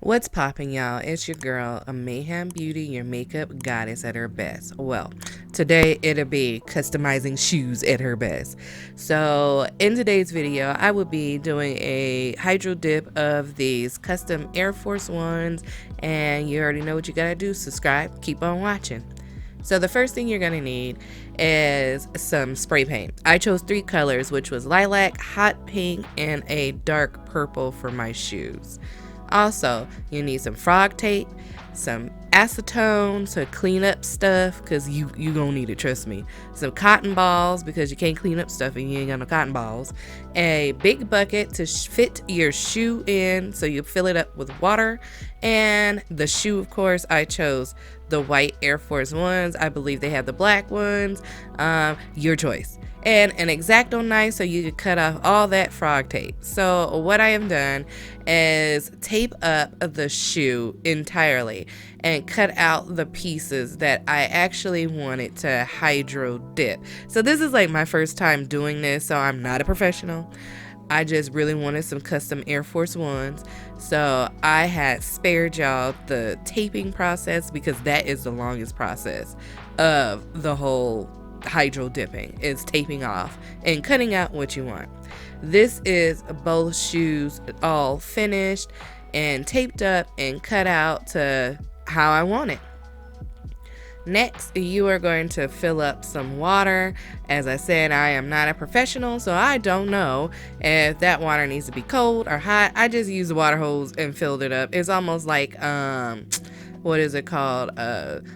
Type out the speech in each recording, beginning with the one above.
What's popping, y'all? It's your girl, a Mayhembeauty, your makeup goddess at her best. Well, today it'll be customizing shoes at her best. So, in today's video, I will be doing a hydro dip of these custom Air Force Ones, and you already know what you gotta do. Subscribe, keep on watching. So the first thing you're gonna need is some spray paint. I chose 3 colors, which was lilac, hot pink, and a dark purple for my shoes. Also, you need some frog tape, some acetone to clean up stuff, because you gonna need it, trust me. Some cotton balls, because you can't clean up stuff and you ain't got no cotton balls. A big bucket to fit your shoe in, so you fill it up with water. And the shoe, of course, I chose the white Air Force Ones. I believe they have the black ones. Your choice. And an X-Acto knife so you can cut off all that frog tape. So what I have done is tape up the shoe entirely and cut out the pieces that I actually wanted to hydro dip. So this is like my first time doing this, so I'm not a professional. I just really wanted some custom Air Force Ones, so I had spared y'all the taping process, because that is the longest process of the whole hydro dipping, is taping off and cutting out what you want. This is both shoes all finished and taped up and cut out to how I want it. Next, you are going to fill up some water. As I said, I am not a professional, so I don't know if that water needs to be cold or hot. I just used the water hose and filled it up. It's almost like, what is it called?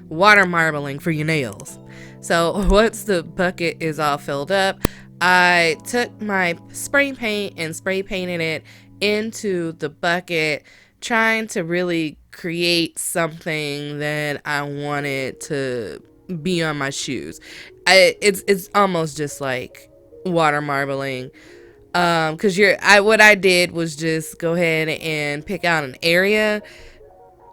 Water marbling for your nails. So once the bucket is all filled up, I took my spray paint and spray painted it into the bucket, trying to really create something that I wanted to be on my shoes. It's almost just like water marbling, because what I did was just go ahead and pick out an area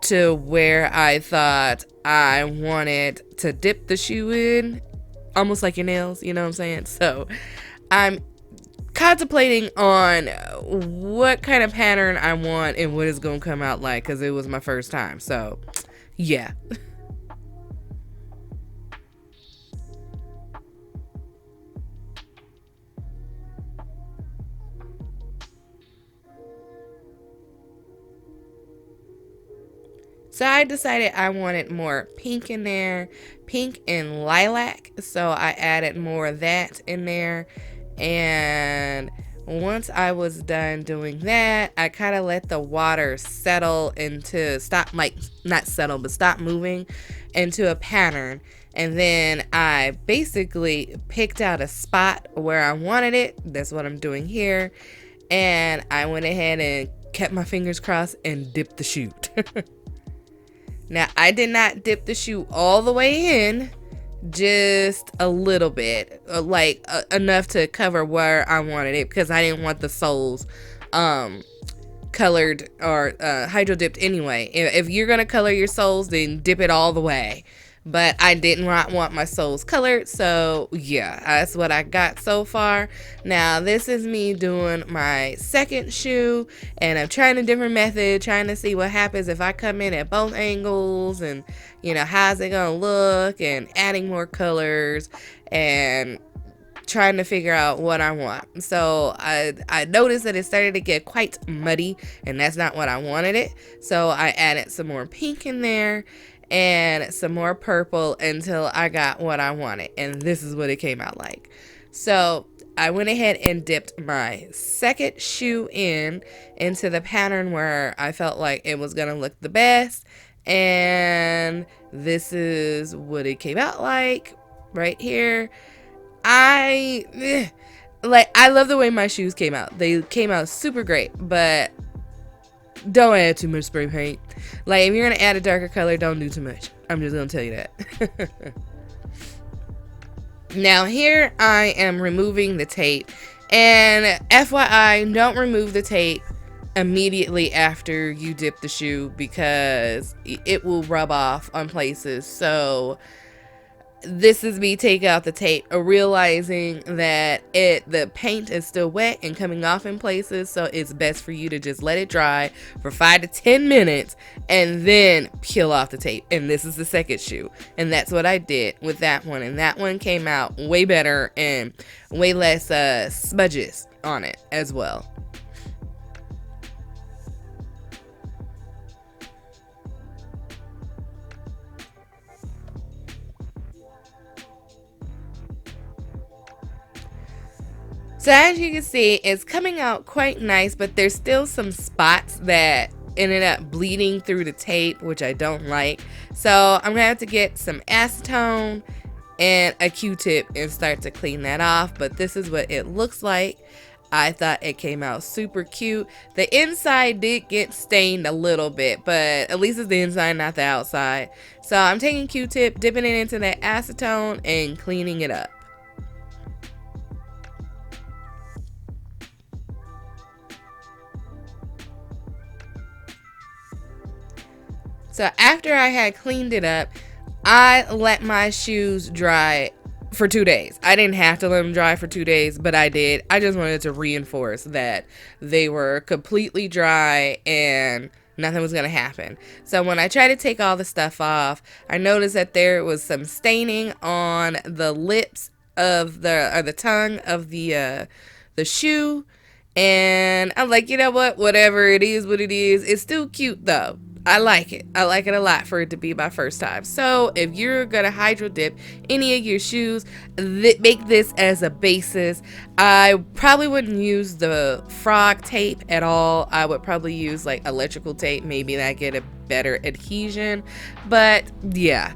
to where I thought I wanted to dip the shoe in, almost like your nails, you know what I'm saying? So I'm contemplating on what kind of pattern I want and what it's gonna come out like, because it was my first time. So yeah. So I decided I wanted more pink in there, pink and lilac, so I added more of that in there. And once I was done doing that, I kind of let the water settle into, stop, like, not settle, but stop moving into a pattern. And then I basically picked out a spot where I wanted it. That's what I'm doing here. And I went ahead and kept my fingers crossed and dipped the shoe. Now, I did not dip the shoe all the way in, just a little bit, enough to cover where I wanted it, because I didn't want the soles colored or hydro dipped anyway. If you're gonna color your soles, then dip it all the way. But I did not want my soles colored, so yeah, that's what I got so far. Now, this is me doing my second shoe, and I'm trying a different method, trying to see what happens if I come in at both angles, and, you know, how's it gonna look, and adding more colors, and trying to figure out what I want. So I noticed that it started to get quite muddy, and that's not what I wanted it. So I added some more pink in there and some more purple until I got what I wanted, and this is what it came out like. So I went ahead and dipped my second shoe into the pattern where I felt like it was gonna look the best, and this is what it came out like right here. I love the way my shoes came out. They came out super great, but don't add too much spray paint. Like, if you're gonna add a darker color, don't do too much. I'm just gonna tell you that. Now, here I am removing the tape, and FYI, don't remove the tape immediately after you dip the shoe, because it will rub off on places. So this is me taking out the tape, realizing that the paint is still wet and coming off in places, so it's best for you to just let it dry for 5 to 10 minutes and then peel off the tape. And this is the second shoe, and that's what I did with that one, and that one came out way better and way less smudges on it as well. So as you can see, it's coming out quite nice, but there's still some spots that ended up bleeding through the tape, which I don't like. So I'm gonna have to get some acetone and a Q-tip and start to clean that off. But this is what it looks like. I thought it came out super cute. The inside did get stained a little bit, but at least it's the inside, not the outside. So I'm taking Q-tip, dipping it into that acetone and cleaning it up. So after I had cleaned it up, I let my shoes dry for 2 days. I didn't have to let them dry for 2 days, but I did. I just wanted to reinforce that they were completely dry and nothing was going to happen. So when I tried to take all the stuff off, I noticed that there was some staining on the lips of the tongue of the shoe. And I'm like, you know what? Whatever, it is what it is. It's still cute though. I like it. I like it a lot for it to be my first time. So if you're gonna hydro dip any of your shoes, make this as a basis. I probably wouldn't use the frog tape at all. I would probably use like electrical tape. Maybe that get a better adhesion. But yeah,